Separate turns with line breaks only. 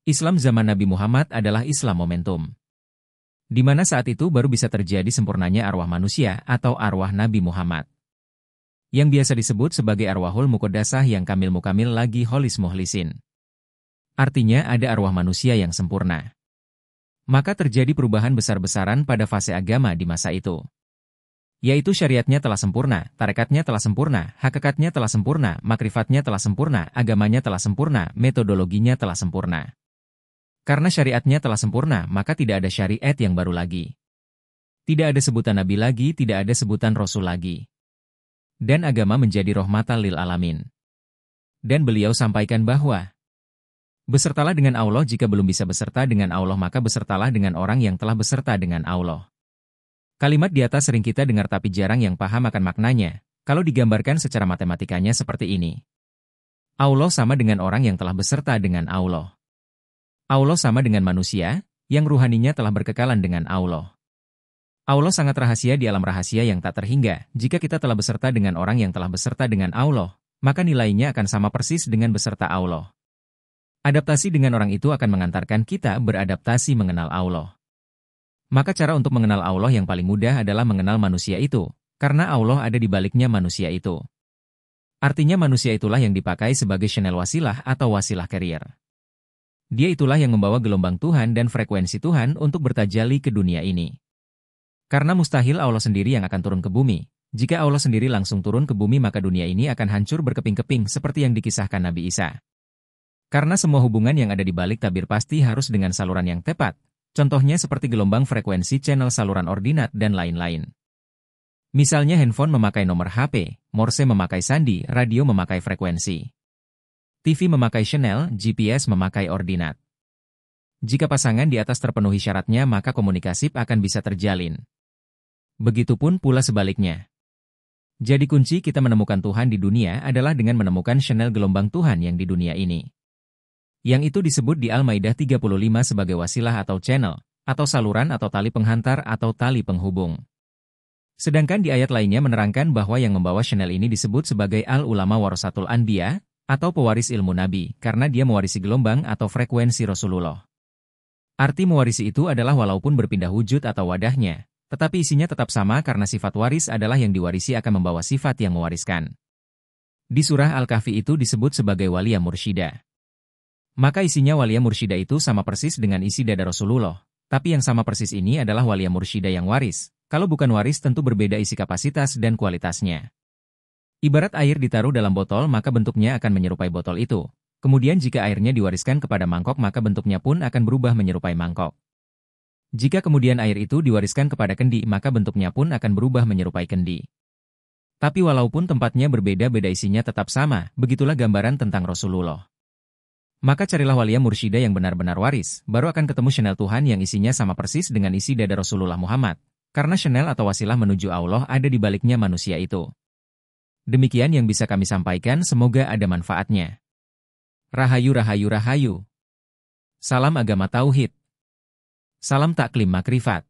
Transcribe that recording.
Islam zaman Nabi Muhammad adalah Islam momentum. Di mana saat itu baru bisa terjadi sempurnanya arwah manusia atau arwah Nabi Muhammad. Yang biasa disebut sebagai arwahul muqaddasah yang kamil mukamil lagi holis muhlisin. Artinya ada arwah manusia yang sempurna. Maka terjadi perubahan besar-besaran pada fase agama di masa itu. Yaitu syariatnya telah sempurna, tarekatnya telah sempurna, hakikatnya telah sempurna, makrifatnya telah sempurna, agamanya telah sempurna, metodologinya telah sempurna. Karena syariatnya telah sempurna, maka tidak ada syariat yang baru lagi. Tidak ada sebutan nabi lagi, tidak ada sebutan rasul lagi. Dan agama menjadi rahmatan lil alamin. Dan beliau sampaikan bahwa besertalah dengan Allah jika belum bisa beserta dengan Allah maka besertalah dengan orang yang telah beserta dengan Allah. Kalimat di atas sering kita dengar tapi jarang yang paham akan maknanya, kalau digambarkan secara matematikanya seperti ini. Allah sama dengan orang yang telah beserta dengan Allah. Allah sama dengan manusia, yang ruhaninya telah berkekalan dengan Allah. Allah sangat rahasia di alam rahasia yang tak terhingga, jika kita telah beserta dengan orang yang telah beserta dengan Allah, maka nilainya akan sama persis dengan beserta Allah. Adaptasi dengan orang itu akan mengantarkan kita beradaptasi mengenal Allah. Maka cara untuk mengenal Allah yang paling mudah adalah mengenal manusia itu, karena Allah ada di baliknya manusia itu. Artinya manusia itulah yang dipakai sebagai channel wasilah atau wasilah carrier. Dia itulah yang membawa gelombang Tuhan dan frekuensi Tuhan untuk bertajalli ke dunia ini. Karena mustahil Allah sendiri yang akan turun ke bumi. Jika Allah sendiri langsung turun ke bumi maka dunia ini akan hancur berkeping-keping seperti yang dikisahkan Nabi Isa. Karena semua hubungan yang ada di balik tabir pasti harus dengan saluran yang tepat. Contohnya seperti gelombang frekuensi channel saluran ordinat dan lain-lain. Misalnya handphone memakai nomor HP, Morse memakai sandi, radio memakai frekuensi. TV memakai channel, GPS memakai ordinat. Jika pasangan di atas terpenuhi syaratnya maka komunikasi akan bisa terjalin. Begitupun pula sebaliknya. Jadi kunci kita menemukan Tuhan di dunia adalah dengan menemukan channel gelombang Tuhan yang di dunia ini. Yang itu disebut di Al-Maidah 35 sebagai wasilah atau channel, atau saluran atau tali penghantar atau tali penghubung. Sedangkan di ayat lainnya menerangkan bahwa yang membawa channel ini disebut sebagai Al-Ulama Warasatul Anbiya, atau pewaris ilmu Nabi, karena dia mewarisi gelombang atau frekuensi Rasulullah. Arti mewarisi itu adalah walaupun berpindah wujud atau wadahnya, tetapi isinya tetap sama karena sifat waris adalah yang diwarisi akan membawa sifat yang mewariskan. Di surah Al-Kahfi itu disebut sebagai Waliyah Mursyida. Maka isinya Waliyah Mursyida itu sama persis dengan isi dada Rasulullah. Tapi yang sama persis ini adalah Waliyah Mursyida yang waris. Kalau bukan waris tentu berbeda isi kapasitas dan kualitasnya. Ibarat air ditaruh dalam botol maka bentuknya akan menyerupai botol itu. Kemudian jika airnya diwariskan kepada mangkok maka bentuknya pun akan berubah menyerupai mangkok. Jika kemudian air itu diwariskan kepada kendi maka bentuknya pun akan berubah menyerupai kendi. Tapi walaupun tempatnya berbeda-beda isinya tetap sama, begitulah gambaran tentang Rasulullah. Maka carilah Waliyah Mursyida yang benar-benar waris, baru akan ketemu channel Tuhan yang isinya sama persis dengan isi dada Rasulullah Muhammad. Karena channel atau wasilah menuju Allah ada di baliknya manusia itu. Demikian yang bisa kami sampaikan, semoga ada manfaatnya. Rahayu rahayu rahayu. Salam agama tauhid. Salam taklim makrifat.